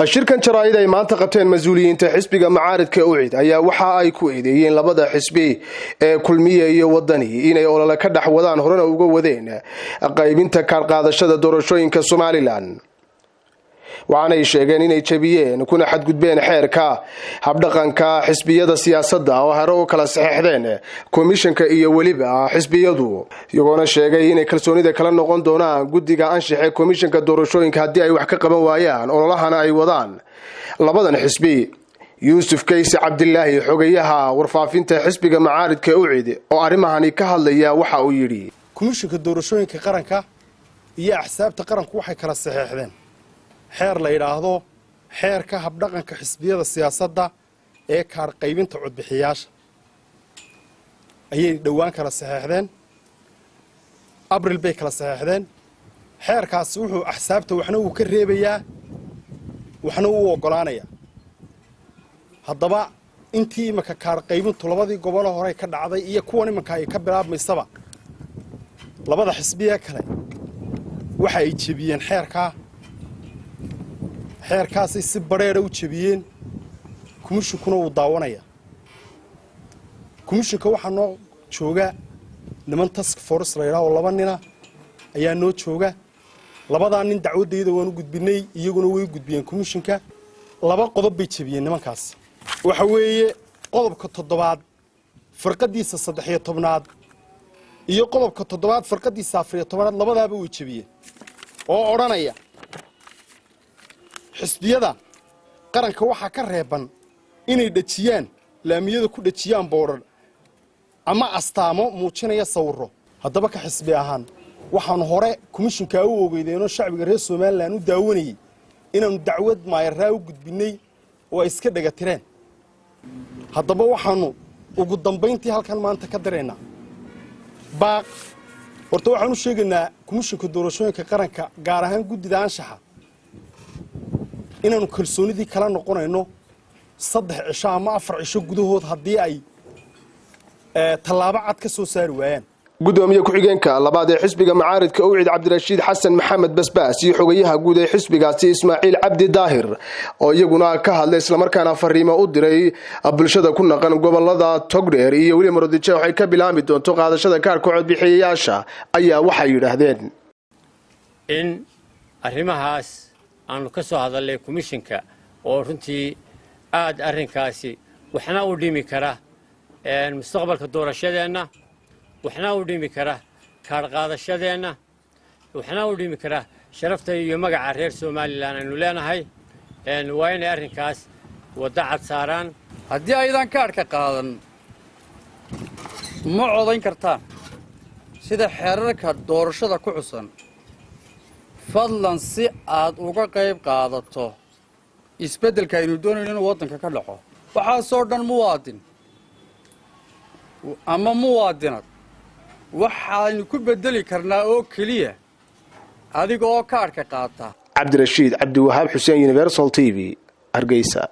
shirkan jaraa'id ay maanta qabteen mas'uuliyiinta xisbiga macaaridka UCID ayaa waxa ay ku eedeeyeen labada xisbi ee kulmiye iyo wadani inay olole ka dhex wadaan horena uga wadeen qaybinta kaar qaadashada doorashooyinka Somaliland. waxaanay sheegeen inay jabiyeen kuna xadgudbeen xeerka habdhaqanka xisbiyada siyaasadda oo hore u kala saxeexdeen komishanka iyo waliba xisbiyadu iyagoona sheegay inay kalsoonida kala noqon doonaan guddiga anshaxa komishanka doorashooyinka haddii ay wax ka qaban waayaan ololahana ay wadaan labadan xisbi. Yuusuf Kaysi Cabdillaahi xogayaha warfaafinta xisbiga macaaridka UCID oo arrimahani ka hadlaya waxa uu yiri komishanka doorashooyinka qaranka iyo axsaabta qaranku waxay kala saxeexdeen xeer la yiraahdo xeerka habdhaqanka xisbiyada siyaasadda ee kaar qaybinta codbixiyaasha ayay dhawaan kala saxeexdeen abriil bay kala saxeexdeen xeerkaas wuxuu axsaabta waxna uu ka reebayaa waxna uu ogolaanayaa haddaba intii imaka kaar qaybintu labadii gobol hore ka dhacday iyo kuwan imaka ay ka bilaabmaysaba labada xisbiye kale waxa ay jabiyeen xeerkaasi si bareer u jabiyeen komishankuna uu daawanaya komishanka waxa noo jooga niman task force la yiraahdo laba nina ayaa noo jooga labada nin dacwadeeda waan u gudbinay iyaguna way gudbiyeen komishanka laba qodob bay jabiyeen nimankaas waxa weeye qodobka 7 farqadiisa 13aad iyo qodobka 7 farqadiisa 14aad labadaaba way jabiyeen oo oranaya xisbiyada qaranka waxa ka reeban inay dhajiyaan laamiyada ku dhajiyaan boorar ama astaamo muujinaya sawirro haddaba ka xisbi ahaan waxaan hore komishanka u ogeydeenoo shacbiga reer Soomaaliland u daawanayay inaan dacwad maayraa u gudbinay oo ay iska dhaga tireen haddaba waxaanu ugu dambeyntii halkan maanta ka dareynaa baaq horta waxaan u sheegaynaa komishanka doorashooyinka qaranka gaar ahaan guddida anshaxa inaanu kalsoonidii kala noqonayno 3 cisho ama 4 cisho gudahood haddii ay tallaabo cad ka soo saari waayaan. gudoomiye ku-xigeenka labaad ee xisbiga macaaridka UCID Cabdirashiid Xasan Maxamed Basbaas iyo xogayaha guud ee xisbigaasi Ismaaciil Cabdi Daahir oo iyaguna ka hadlay isla markaana fariimo u diray bulshada ku naqan gobolada Togdheer iyo weli Maroodijeex waxay ka bilaami doonto qaadashada kaarka codbixiyayaasha ayaa waxay yiraahdeen in arrimahaas aanu ka soo hadalay komishanka oo runtii aad arrinkaasi waxna u dhimi kara mustaqbalka doorashadeena waxna u dhimi kara kaar qaadashadeena waxna u dhimi kara sharafta iyo magaca reer Soomaaliland aynu leenahay waa inay arrinkaas wada cad saaraan haddii aydan kaarka qaadan ma codayn kartaan sida xeerarka doorashada ku xusan fadlan si aad uga qayb qaadato isbeddelka aynu doonayno inuu waddanka ka dhaco waxaa soo dhan muwaadin ama muwaadinad waxaanu ku bedeli karnaa oo kaliya adiga oo kaarka qaata. Cabdirashiid Cabdi Wahaab Xuseen, Universal TV, Hargeysa.